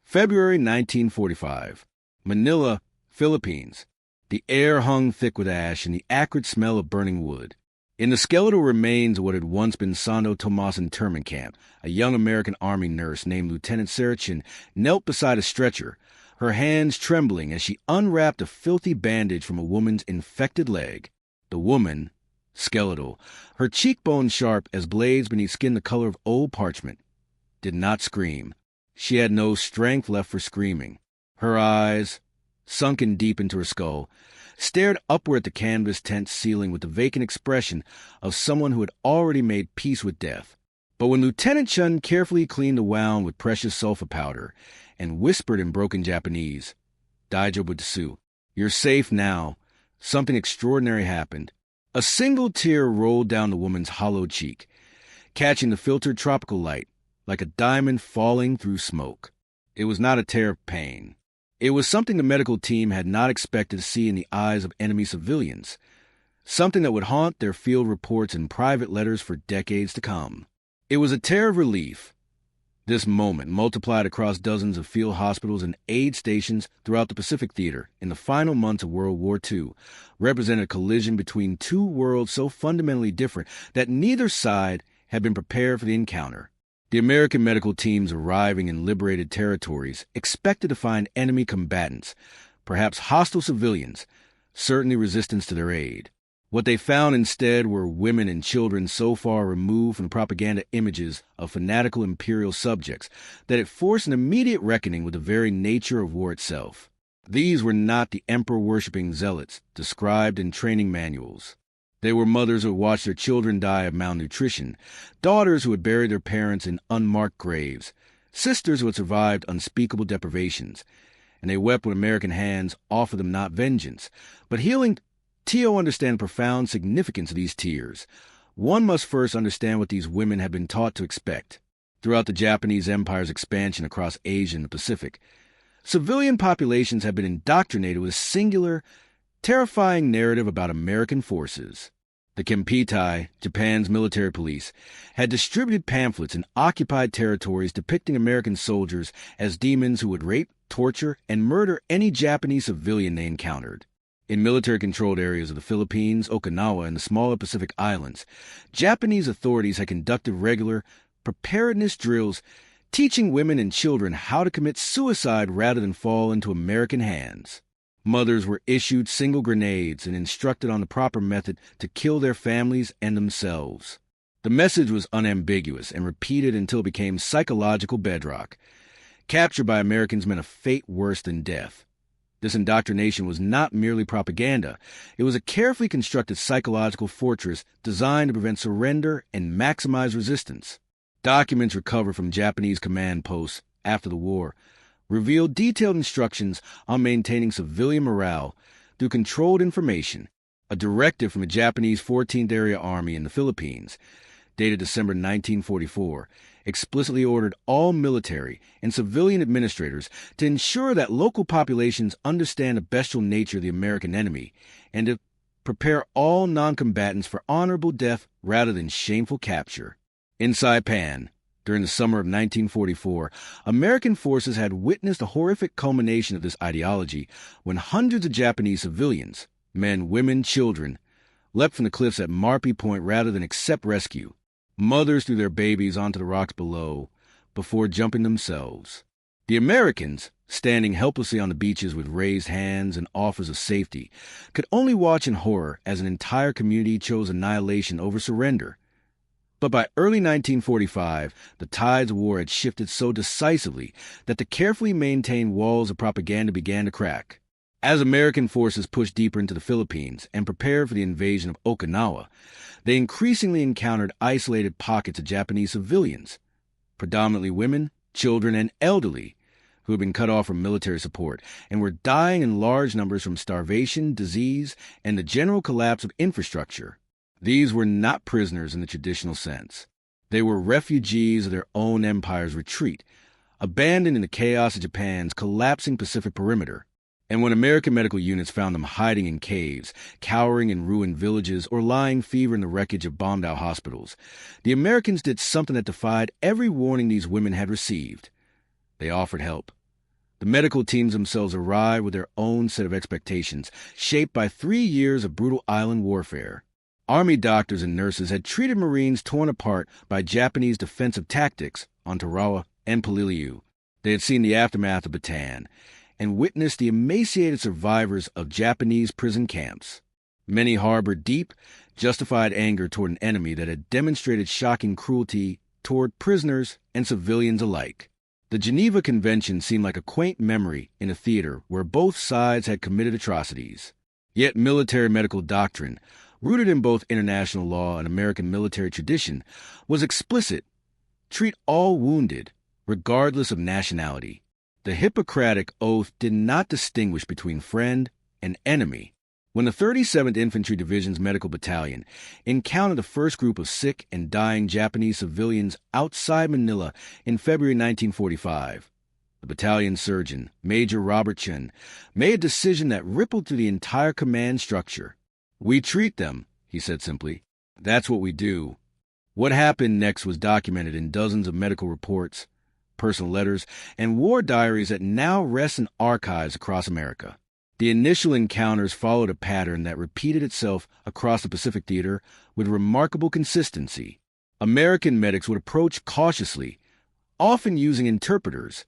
February 1945. Manila, Philippines. The air hung thick with ash and the acrid smell of burning wood. In the skeletal remains of what had once been Santo Tomas internment camp, a young American Army nurse named Lieutenant Sarachin knelt beside a stretcher, her hands trembling as she unwrapped a filthy bandage from a woman's infected leg. The woman, skeletal, her cheekbones sharp as blades beneath skin the color of old parchment, did not scream. She had no strength left for screaming. Her eyes, sunken deep into her skull, stared upward at the canvas tent ceiling with the vacant expression of someone who had already made peace with death. But when Lieutenant Chun carefully cleaned the wound with precious sulfur powder and whispered in broken Japanese, "Daijoubu, you're safe now," something extraordinary happened. A single tear rolled down the woman's hollow cheek, catching the filtered tropical light like a diamond falling through smoke. It was not a tear of pain. It was something the medical team had not expected to see in the eyes of enemy civilians, something that would haunt their field reports and private letters for decades to come. It was a tear of relief. This moment, multiplied across dozens of field hospitals and aid stations throughout the Pacific Theater in the final months of World War II, represented a collision between two worlds so fundamentally different that neither side had been prepared for the encounter. The American medical teams arriving in liberated territories expected to find enemy combatants, perhaps hostile civilians, certainly resistance to their aid. What they found instead were women and children so far removed from the propaganda images of fanatical imperial subjects that it forced an immediate reckoning with the very nature of war itself. These were not the emperor-worshipping zealots described in training manuals. They were mothers who had watched their children die of malnutrition, daughters who had buried their parents in unmarked graves, sisters who had survived unspeakable deprivations, and they wept when American hands offered them not vengeance, but healing. Tio understand the profound significance of these tears. One must first understand what these women had been taught to expect. Throughout the Japanese Empire's expansion across Asia and the Pacific, civilian populations had been indoctrinated with a singular, terrifying narrative about American forces. The Kempeitai, Japan's military police, had distributed pamphlets in occupied territories depicting American soldiers as demons who would rape, torture, and murder any Japanese civilian they encountered. In military-controlled areas of the Philippines, Okinawa, and the smaller Pacific Islands, Japanese authorities had conducted regular preparedness drills, teaching women and children how to commit suicide rather than fall into American hands. Mothers were issued single grenades and instructed on the proper method to kill their families and themselves. The message was unambiguous and repeated until it became psychological bedrock. Capture by Americans meant a fate worse than death. This indoctrination was not merely propaganda. It was a carefully constructed psychological fortress designed to prevent surrender and maximize resistance. Documents recovered from Japanese command posts after the war revealed detailed instructions on maintaining civilian morale through controlled information. A directive from the Japanese 14th Area Army in the Philippines, dated December 1944, explicitly ordered all military and civilian administrators to ensure that local populations understand the bestial nature of the American enemy and to prepare all non-combatants for honorable death rather than shameful capture. In Saipan, during the summer of 1944, American forces had witnessed the horrific culmination of this ideology when hundreds of Japanese civilians, men, women, children, leapt from the cliffs at Marpy Point rather than accept rescue. Mothers threw their babies onto the rocks below before jumping themselves. The Americans, standing helplessly on the beaches with raised hands and offers of safety, could only watch in horror as an entire community chose annihilation over surrender. But by early 1945, the tides of war had shifted so decisively that the carefully maintained walls of propaganda began to crack. As American forces pushed deeper into the Philippines and prepared for the invasion of Okinawa, they increasingly encountered isolated pockets of Japanese civilians, predominantly women, children, and elderly, who had been cut off from military support and were dying in large numbers from starvation, disease, and the general collapse of infrastructure. These were not prisoners in the traditional sense. They were refugees of their own empire's retreat, abandoned in the chaos of Japan's collapsing Pacific perimeter. And when American medical units found them hiding in caves, cowering in ruined villages, or lying fever in the wreckage of bombed-out hospitals, the Americans did something that defied every warning these women had received. They offered help. The medical teams themselves arrived with their own set of expectations, shaped by 3 years of brutal island warfare. Army doctors and nurses had treated Marines torn apart by Japanese defensive tactics on Tarawa and Peleliu. They had seen the aftermath of Bataan and witnessed the emaciated survivors of Japanese prison camps. Many harbored deep, justified anger toward an enemy that had demonstrated shocking cruelty toward prisoners and civilians alike. The Geneva Convention seemed like a quaint memory in a theater where both sides had committed atrocities. Yet military medical doctrine, rooted in both international law and American military tradition, was explicit. Treat all wounded, regardless of nationality. The Hippocratic Oath did not distinguish between friend and enemy. When the 37th Infantry Division's Medical Battalion encountered the first group of sick and dying Japanese civilians outside Manila in February 1945, the battalion surgeon, Major Robert Chen, made a decision that rippled through the entire command structure. "We treat them," he said simply. "That's what we do." What happened next was documented in dozens of medical reports, personal letters, and war diaries that now rest in archives across America. The initial encounters followed a pattern that repeated itself across the Pacific Theater with remarkable consistency. American medics would approach cautiously, often using interpreters,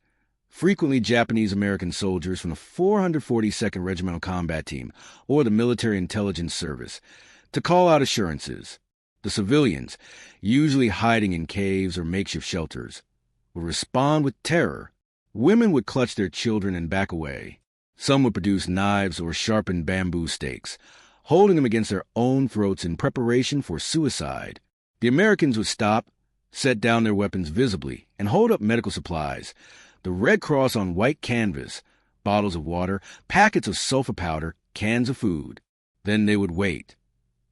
frequently Japanese-American soldiers from the 442nd Regimental Combat Team or the Military Intelligence Service, to call out assurances. The civilians, usually hiding in caves or makeshift shelters, would respond with terror. Women would clutch their children and back away. Some would produce knives or sharpened bamboo stakes, holding them against their own throats in preparation for suicide. The Americans would stop, set down their weapons visibly, and hold up medical supplies, the Red Cross on white canvas, bottles of water, packets of sulfur powder, cans of food. Then they would wait.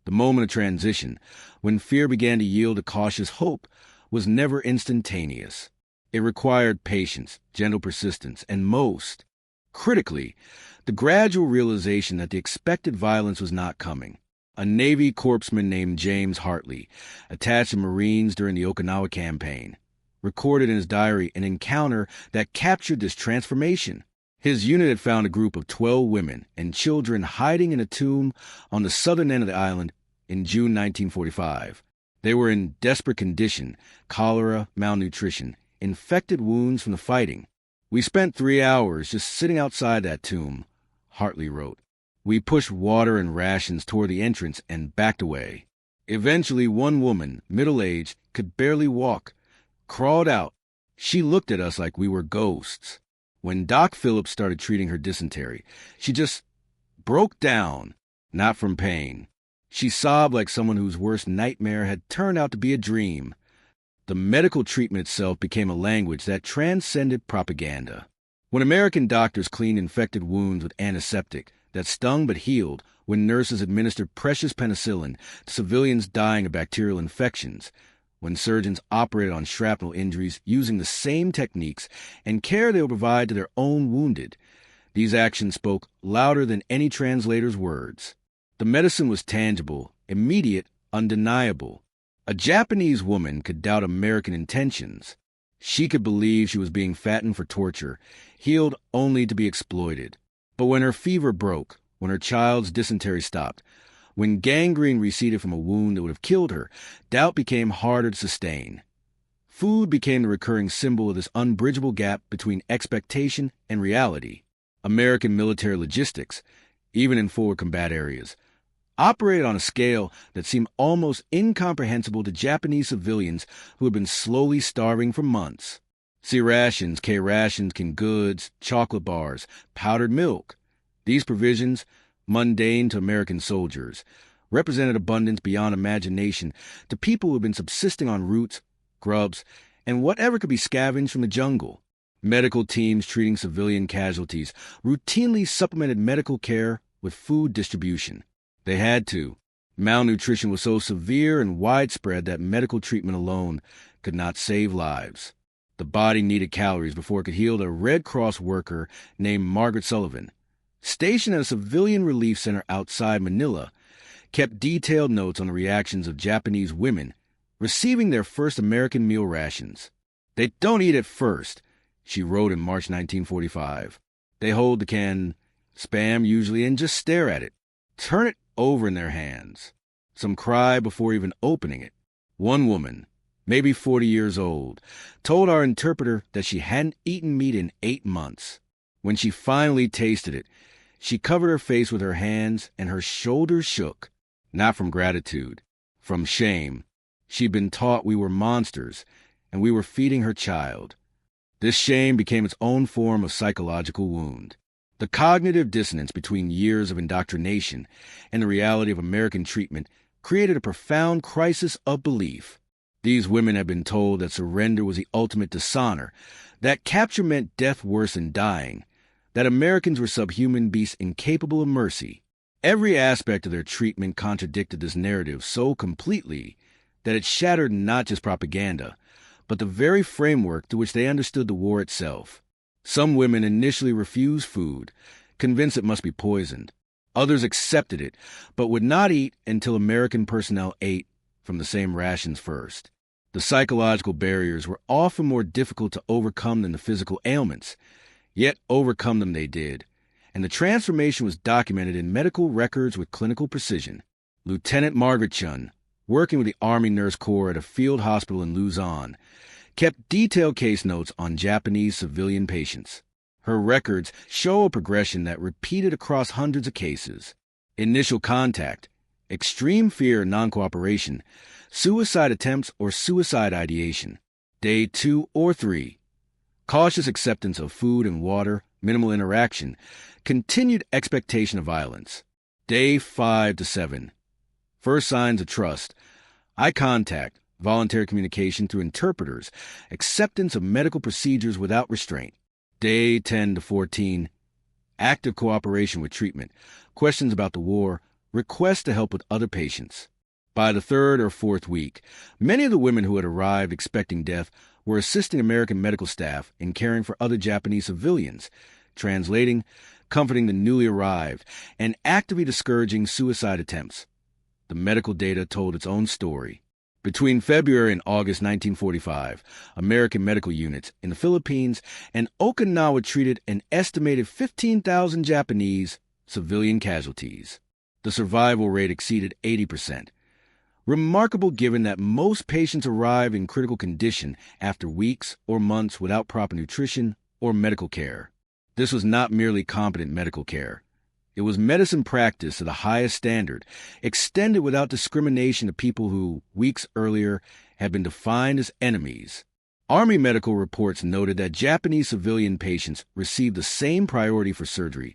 The moment of transition, when fear began to yield to cautious hope, was never instantaneous. It required patience, gentle persistence, and most critically, the gradual realization that the expected violence was not coming. A Navy corpsman named James Hartley, attached to Marines during the Okinawa campaign, recorded in his diary an encounter that captured this transformation. His unit had found a group of 12 women and children hiding in a tomb on the southern end of the island in June 1945. They were in desperate condition, cholera, malnutrition, infected wounds from the fighting. "We spent 3 hours just sitting outside that tomb," Hartley wrote. "We pushed water and rations toward the entrance and backed away. Eventually, one woman, middle-aged, could barely walk, crawled out. She looked at us like we were ghosts. When Doc Phillips started treating her dysentery, she just broke down, not from pain. She sobbed like someone whose worst nightmare had turned out to be a dream." The medical treatment itself became a language that transcended propaganda. When American doctors cleaned infected wounds with antiseptic that stung but healed, when nurses administered precious penicillin to civilians dying of bacterial infections, when surgeons operated on shrapnel injuries using the same techniques and care they would provide to their own wounded, these actions spoke louder than any translator's words. The medicine was tangible, immediate, undeniable. A Japanese woman could doubt American intentions. She could believe she was being fattened for torture, healed only to be exploited. But when her fever broke, when her child's dysentery stopped, when gangrene receded from a wound that would have killed her, doubt became harder to sustain. Food became the recurring symbol of this unbridgeable gap between expectation and reality. American military logistics, even in forward combat areas, operated on a scale that seemed almost incomprehensible to Japanese civilians who had been slowly starving for months. C rations, K rations, canned goods, chocolate bars, powdered milk. These provisions, mundane to American soldiers, represented abundance beyond imagination to people who had been subsisting on roots, grubs, and whatever could be scavenged from the jungle. Medical teams treating civilian casualties routinely supplemented medical care with food distribution. They had to. Malnutrition was so severe and widespread that medical treatment alone could not save lives. The body needed calories before it could heal a Red Cross worker named Margaret Sullivan, stationed at a civilian relief center outside Manila, kept detailed notes on the reactions of Japanese women receiving their first American meal rations. "They don't eat at first," she wrote in March 1945. They hold the can, spam usually, and just stare at it. Turn it over in their hands. Some cry before even opening it. One woman, maybe 40 years old, told our interpreter that she hadn't eaten meat in 8 months. When she finally tasted it, she covered her face with her hands and her shoulders shook. Not from gratitude, from shame. She'd been taught we were monsters, and we were feeding her child. This shame became its own form of psychological wound. The cognitive dissonance between years of indoctrination and the reality of American treatment created a profound crisis of belief. These women had been told that surrender was the ultimate dishonor, that capture meant death worse than dying, that Americans were subhuman beasts incapable of mercy. Every aspect of their treatment contradicted this narrative so completely that it shattered not just propaganda, but the very framework through which they understood the war itself. Some women initially refused food, convinced it must be poisoned. Others accepted it, but would not eat until American personnel ate from the same rations first. The psychological barriers were often more difficult to overcome than the physical ailments, yet overcome them they did, and the transformation was documented in medical records with clinical precision. Lieutenant Margaret Chun, working with the Army Nurse Corps at a field hospital in Luzon, kept detailed case notes on Japanese civilian patients. Her records show a progression that repeated across hundreds of cases. Initial contact, extreme fear and non-cooperation, suicide attempts or suicide ideation. Day 2 or 3, cautious acceptance of food and water, minimal interaction, continued expectation of violence. Day 5 to 7, first signs of trust, eye contact, voluntary communication through interpreters, acceptance of medical procedures without restraint. Day 10 to 14, active cooperation with treatment, questions about the war, requests to help with other patients. By the 3rd or 4th week, many of the women who had arrived expecting death were assisting American medical staff in caring for other Japanese civilians, translating, comforting the newly arrived, and actively discouraging suicide attempts. The medical data told its own story. Between February and August 1945, American medical units in the Philippines and Okinawa treated an estimated 15,000 Japanese civilian casualties. The survival rate exceeded 80%. Remarkable given that most patients arrive in critical condition after weeks or months without proper nutrition or medical care. This was not merely competent medical care. It was medicine practice to the highest standard, extended without discrimination to people who, weeks earlier, had been defined as enemies. Army medical reports noted that Japanese civilian patients received the same priority for surgery,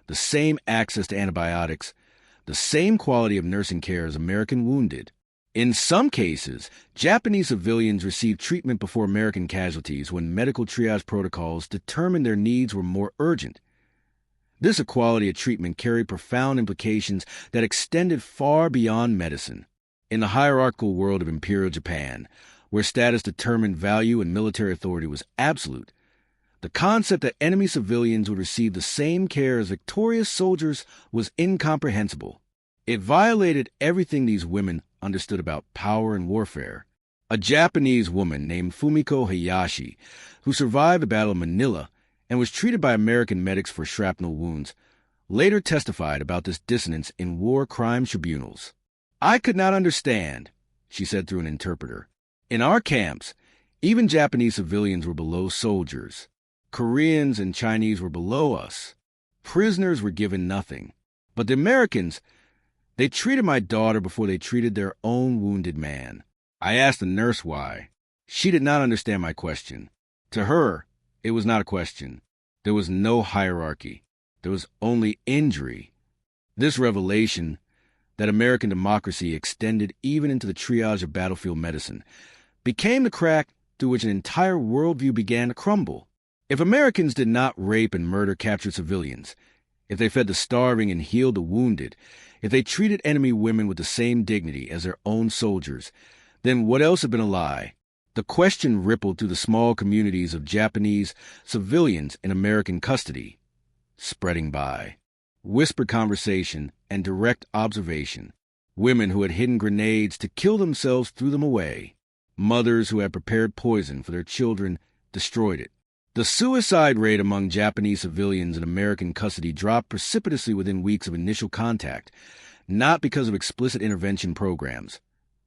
the same access to antibiotics, the same quality of nursing care as American wounded. In some cases, Japanese civilians received treatment before American casualties when medical triage protocols determined their needs were more urgent. This equality of treatment carried profound implications that extended far beyond medicine. In the hierarchical world of Imperial Japan, where status determined value and military authority was absolute, the concept that enemy civilians would receive the same care as victorious soldiers was incomprehensible. It violated everything these women understood about power and warfare. A Japanese woman named Fumiko Hayashi, who survived the Battle of Manila and was treated by American medics for shrapnel wounds, later testified about this dissonance in war crime tribunals. "I could not understand," she said through an interpreter. "In our camps, even Japanese civilians were below soldiers. Koreans and Chinese were below us. Prisoners were given nothing. But the Americans, they treated my daughter before they treated their own wounded man." I asked the nurse why. She did not understand my question. To her, it was not a question. There was no hierarchy. There was only injury. This revelation, that American democracy extended even into the triage of battlefield medicine, became the crack through which an entire worldview began to crumble. If Americans did not rape and murder captured civilians, if they fed the starving and healed the wounded, if they treated enemy women with the same dignity as their own soldiers, then what else had been a lie? The question rippled through the small communities of Japanese civilians in American custody, spreading by. Whispered conversation and direct observation. Women who had hidden grenades to kill themselves threw them away. Mothers who had prepared poison for their children destroyed it. The suicide rate among Japanese civilians in American custody dropped precipitously within weeks of initial contact, not because of explicit intervention programs,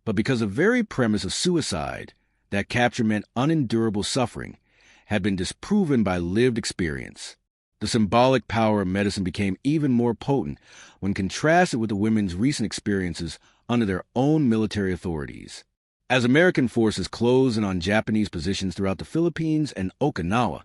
but because the very premise of suicide, that capture meant unendurable suffering, had been disproven by lived experience. The symbolic power of medicine became even more potent when contrasted with the women's recent experiences under their own military authorities. As American forces closed in on Japanese positions throughout the Philippines and Okinawa,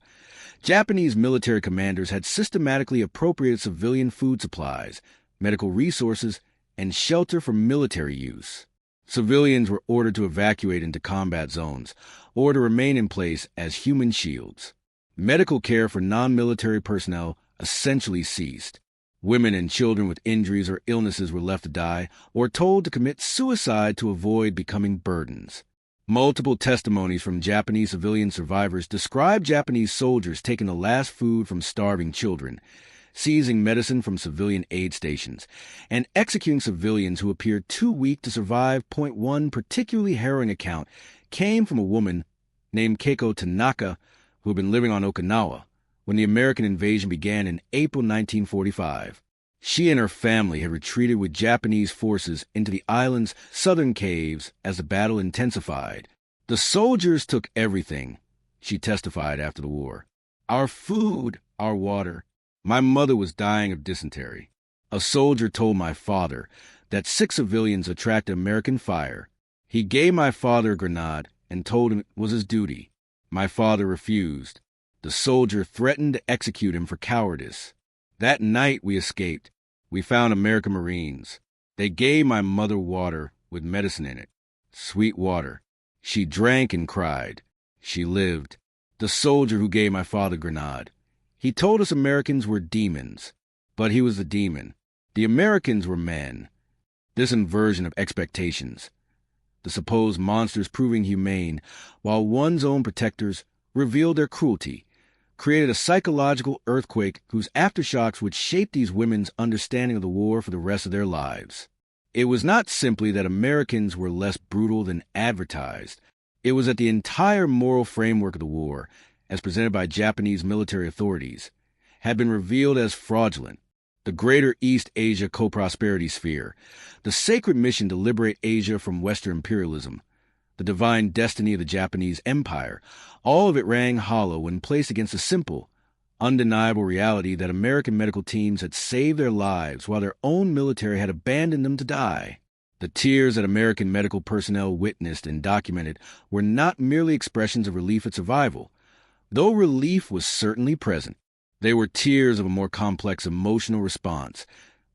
Japanese military commanders had systematically appropriated civilian food supplies, medical resources, and shelter for military use. Civilians were ordered to evacuate into combat zones or to remain in place as human shields. Medical care for non-military personnel essentially ceased. Women and children with injuries or illnesses were left to die or told to commit suicide to avoid becoming burdens. Multiple testimonies from Japanese civilian survivors describe Japanese soldiers taking the last food from starving children, seizing medicine from civilian aid stations, and executing civilians who appeared too weak to survive. One particularly harrowing account came from a woman named Keiko Tanaka, who had been living on Okinawa when the American invasion began in April 1945. She and her family had retreated with Japanese forces into the island's southern caves as the battle intensified. The soldiers took everything, she testified after the war. Our food, our water. My mother was dying of dysentery. A soldier told my father that 6 civilians attracted American fire. He gave my father a grenade and told him it was his duty. My father refused. The soldier threatened to execute him for cowardice. That night we escaped. We found American Marines. They gave my mother water with medicine in it. Sweet water. She drank and cried. She lived. The soldier who gave my father a grenade. He told us Americans were demons, but he was the demon. The Americans were men. This inversion of expectations, the supposed monsters proving humane, while one's own protectors revealed their cruelty, created a psychological earthquake whose aftershocks would shape these women's understanding of the war for the rest of their lives. It was not simply that Americans were less brutal than advertised. It was that the entire moral framework of the war, as presented by Japanese military authorities, had been revealed as fraudulent. The Greater East Asia Co-Prosperity Sphere, the sacred mission to liberate Asia from Western imperialism, the divine destiny of the Japanese Empire, all of it rang hollow when placed against the simple, undeniable reality that American medical teams had saved their lives while their own military had abandoned them to die. The tears that American medical personnel witnessed and documented were not merely expressions of relief at survival, though relief was certainly present. They were tears of a more complex emotional response,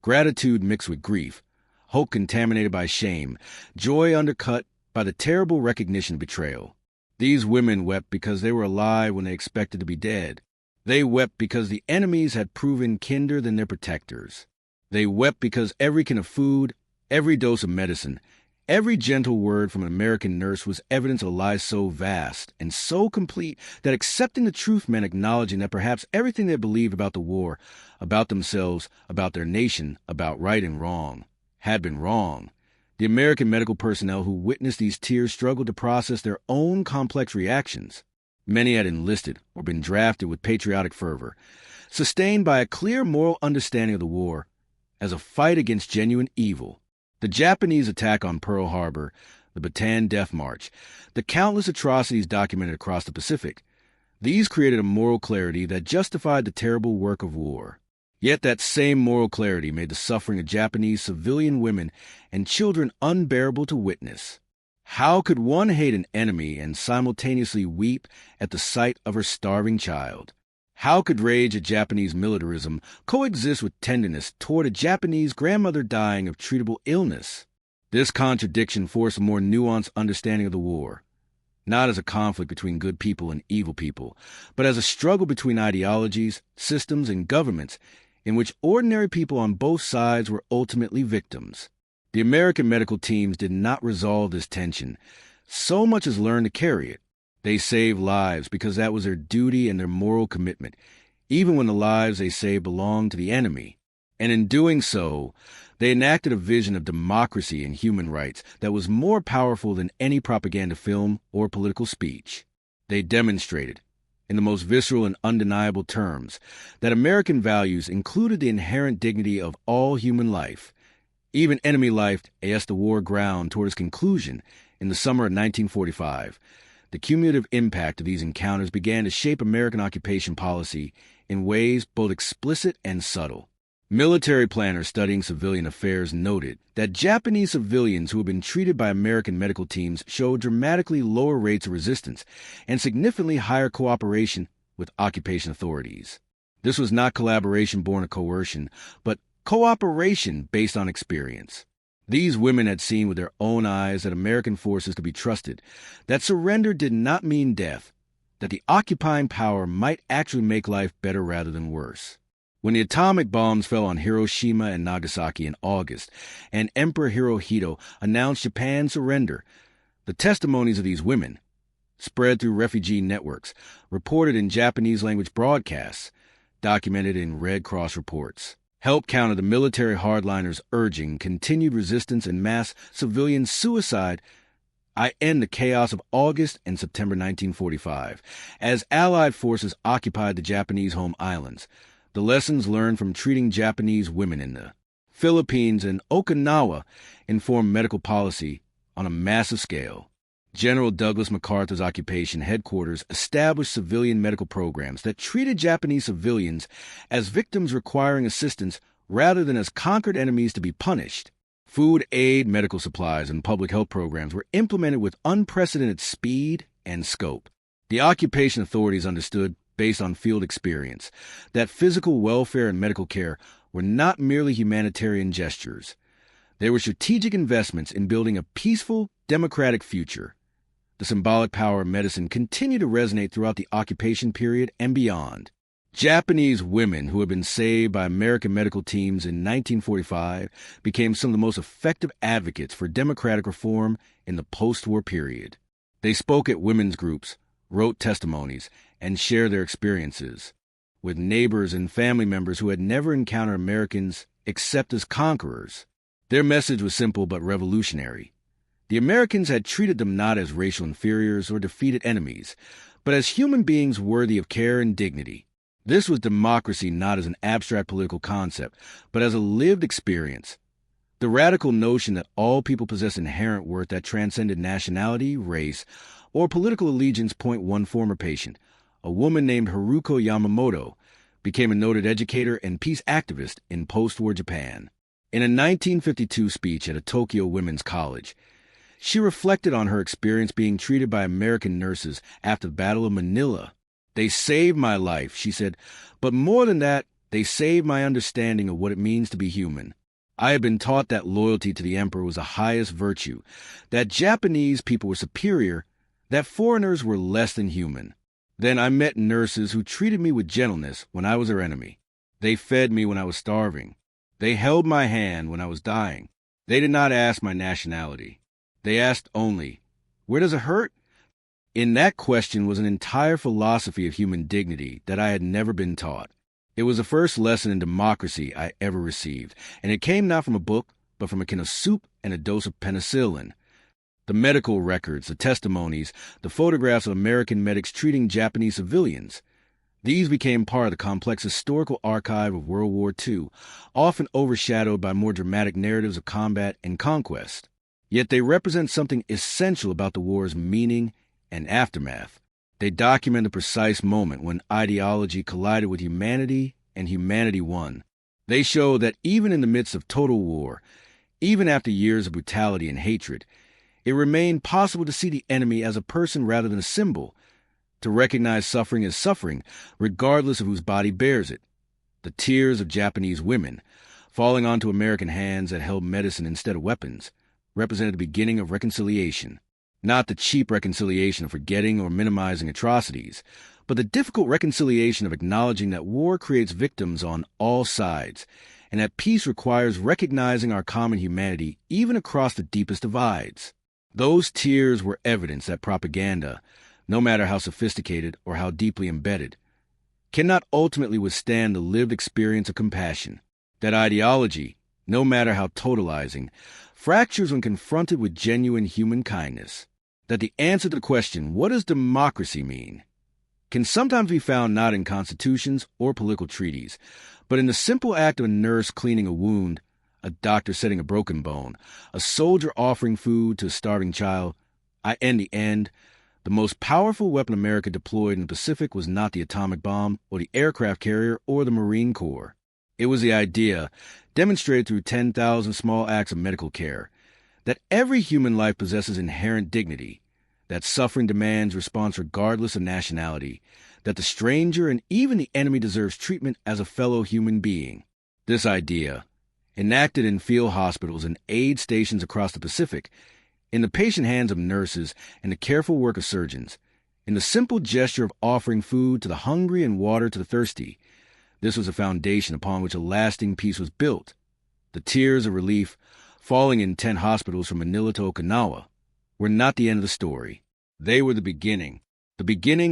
gratitude mixed with grief, hope contaminated by shame, joy undercut by the terrible recognition of betrayal. These women wept because they were alive when they expected to be dead. They wept because the enemies had proven kinder than their protectors. They wept because every can of food, every dose of medicine, every gentle word from an American nurse was evidence of a lie so vast and so complete that accepting the truth meant acknowledging that perhaps everything they believed about the war, about themselves, about their nation, about right and wrong, had been wrong. The American medical personnel who witnessed these tears struggled to process their own complex reactions. Many had enlisted or been drafted with patriotic fervor, sustained by a clear moral understanding of the war as a fight against genuine evil. The Japanese attack on Pearl Harbor, the Bataan Death March, the countless atrocities documented across the Pacific, these created a moral clarity that justified the terrible work of war. Yet that same moral clarity made the suffering of Japanese civilian women and children unbearable to witness. How could one hate an enemy and simultaneously weep at the sight of her starving child? How could rage at Japanese militarism coexist with tenderness toward a Japanese grandmother dying of treatable illness? This contradiction forced a more nuanced understanding of the war, not as a conflict between good people and evil people, but as a struggle between ideologies, systems, and governments in which ordinary people on both sides were ultimately victims. The American medical teams did not resolve this tension, so much as learn to carry it. They saved lives because that was their duty and their moral commitment, even when the lives they saved belonged to the enemy. And in doing so, they enacted a vision of democracy and human rights that was more powerful than any propaganda film or political speech. They demonstrated, in the most visceral and undeniable terms, that American values included the inherent dignity of all human life, even enemy life, as the war ground toward its conclusion in the summer of 1945. The cumulative impact of these encounters began to shape American occupation policy in ways both explicit and subtle. Military planners studying civilian affairs noted that Japanese civilians who had been treated by American medical teams showed dramatically lower rates of resistance and significantly higher cooperation with occupation authorities. This was not collaboration born of coercion, but cooperation based on experience. These women had seen with their own eyes that American forces could be trusted, that surrender did not mean death, that the occupying power might actually make life better rather than worse. When the atomic bombs fell on Hiroshima and Nagasaki in August, and Emperor Hirohito announced Japan's surrender, the testimonies of these women, spread through refugee networks, reported in Japanese-language broadcasts, documented in Red Cross reports, helped counter the military hardliners urging continued resistance and mass civilian suicide. I end the chaos of August and September 1945, as Allied forces occupied the Japanese home islands. The lessons learned from treating Japanese women in the Philippines and Okinawa informed medical policy on a massive scale. General Douglas MacArthur's occupation headquarters established civilian medical programs that treated Japanese civilians as victims requiring assistance rather than as conquered enemies to be punished. Food aid, medical supplies, and public health programs were implemented with unprecedented speed and scope. The occupation authorities understood, based on field experience, that physical welfare and medical care were not merely humanitarian gestures. They were strategic investments in building a peaceful, democratic future. The symbolic power of medicine continued to resonate throughout the occupation period and beyond. Japanese women who had been saved by American medical teams in 1945 became some of the most effective advocates for democratic reform in the post-war period. They spoke at women's groups, wrote testimonies, and shared their experiences with neighbors and family members who had never encountered Americans except as conquerors. Their message was simple but revolutionary. The Americans had treated them not as racial inferiors or defeated enemies, but as human beings worthy of care and dignity. This was democracy not as an abstract political concept, but as a lived experience. The radical notion that all people possess inherent worth that transcended nationality, race, or political allegiance. One former patient, a woman named Haruko Yamamoto, became a noted educator and peace activist in post-war Japan. In a 1952 speech at a Tokyo women's college, she reflected on her experience being treated by American nurses after the Battle of Manila. "They saved my life," she said, "but more than that, they saved my understanding of what it means to be human. I had been taught that loyalty to the emperor was the highest virtue, that Japanese people were superior, that foreigners were less than human. Then I met nurses who treated me with gentleness when I was their enemy. They fed me when I was starving. They held my hand when I was dying. They did not ask my nationality. They asked only, 'Where does it hurt?' In that question was an entire philosophy of human dignity that I had never been taught. It was the first lesson in democracy I ever received, and it came not from a book, but from a can of soup and a dose of penicillin. The medical records, the testimonies, the photographs of American medics treating Japanese civilians. These became part of the complex historical archive of World War II, often overshadowed by more dramatic narratives of combat and conquest. Yet they represent something essential about the war's meaning and aftermath. They document the precise moment when ideology collided with humanity and humanity won. They show that even in the midst of total war, even after years of brutality and hatred, it remained possible to see the enemy as a person rather than a symbol, to recognize suffering as suffering, regardless of whose body bears it. The tears of Japanese women, falling onto American hands that held medicine instead of weapons, represented the beginning of reconciliation. Not the cheap reconciliation of forgetting or minimizing atrocities, but the difficult reconciliation of acknowledging that war creates victims on all sides, and that peace requires recognizing our common humanity even across the deepest divides. Those tears were evidence that propaganda, no matter how sophisticated or how deeply embedded, cannot ultimately withstand the lived experience of compassion. That ideology, no matter how totalizing, fractures when confronted with genuine human kindness. That the answer to the question, what does democracy mean, can sometimes be found not in constitutions or political treaties, but in the simple act of a nurse cleaning a wound, a doctor setting a broken bone, a soldier offering food to a starving child. In the end, the most powerful weapon America deployed in the Pacific was not the atomic bomb or the aircraft carrier or the Marine Corps. It was the idea, demonstrated through 10,000 small acts of medical care, that every human life possesses inherent dignity, that suffering demands response regardless of nationality, that the stranger and even the enemy deserves treatment as a fellow human being. This idea, enacted in field hospitals and aid stations across the Pacific, in the patient hands of nurses and the careful work of surgeons, in the simple gesture of offering food to the hungry and water to the thirsty, this was a foundation upon which a lasting peace was built. The tears of relief, falling in 10 hospitals from Manila to Okinawa, were not the end of the story. They were the beginning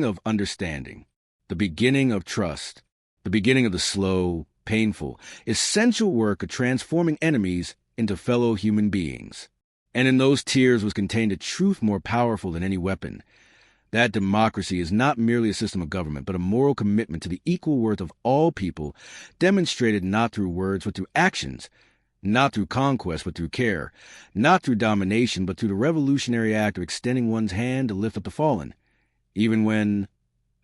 of understanding, the beginning of trust, the beginning of the slow, painful, essential work of transforming enemies into fellow human beings. And in those tears was contained a truth more powerful than any weapon, that democracy is not merely a system of government, but a moral commitment to the equal worth of all people, demonstrated not through words but through actions, not through conquest but through care, not through domination but through the revolutionary act of extending one's hand to lift up the fallen,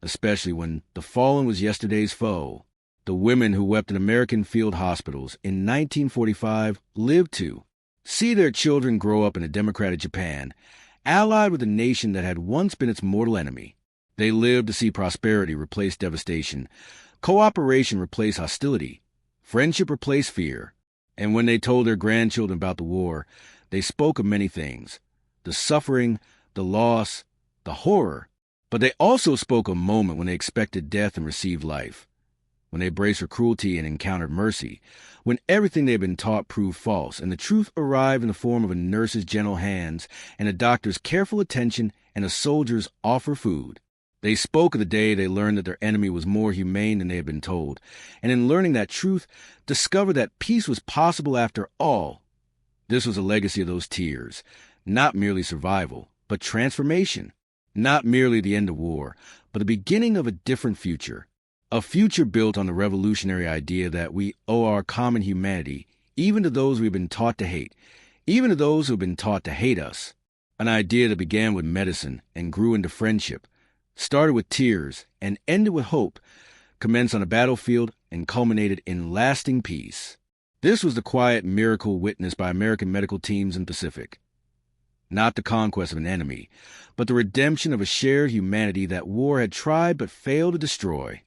especially when the fallen was yesterday's foe. The women who wept in American field hospitals in 1945 lived to see their children grow up in a democratic Japan, allied with a nation that had once been its mortal enemy. They lived to see prosperity replace devastation, cooperation replace hostility, friendship replace fear. And when they told their grandchildren about the war, they spoke of many things: the suffering, the loss, the horror. But they also spoke of a moment when they expected death and received life, when they braced for cruelty and encountered mercy, when everything they had been taught proved false, and the truth arrived in the form of a nurse's gentle hands, and a doctor's careful attention, and a soldier's offer food. They spoke of the day they learned that their enemy was more humane than they had been told, and in learning that truth, discovered that peace was possible after all. This was a legacy of those tears, not merely survival, but transformation, not merely the end of war, but the beginning of a different future. A future built on the revolutionary idea that we owe our common humanity even to those we've been taught to hate, even to those who have been taught to hate us. An idea that began with medicine and grew into friendship, started with tears and ended with hope, commenced on a battlefield and culminated in lasting peace. This was the quiet miracle witnessed by American medical teams in the Pacific. Not the conquest of an enemy, but the redemption of a shared humanity that war had tried but failed to destroy.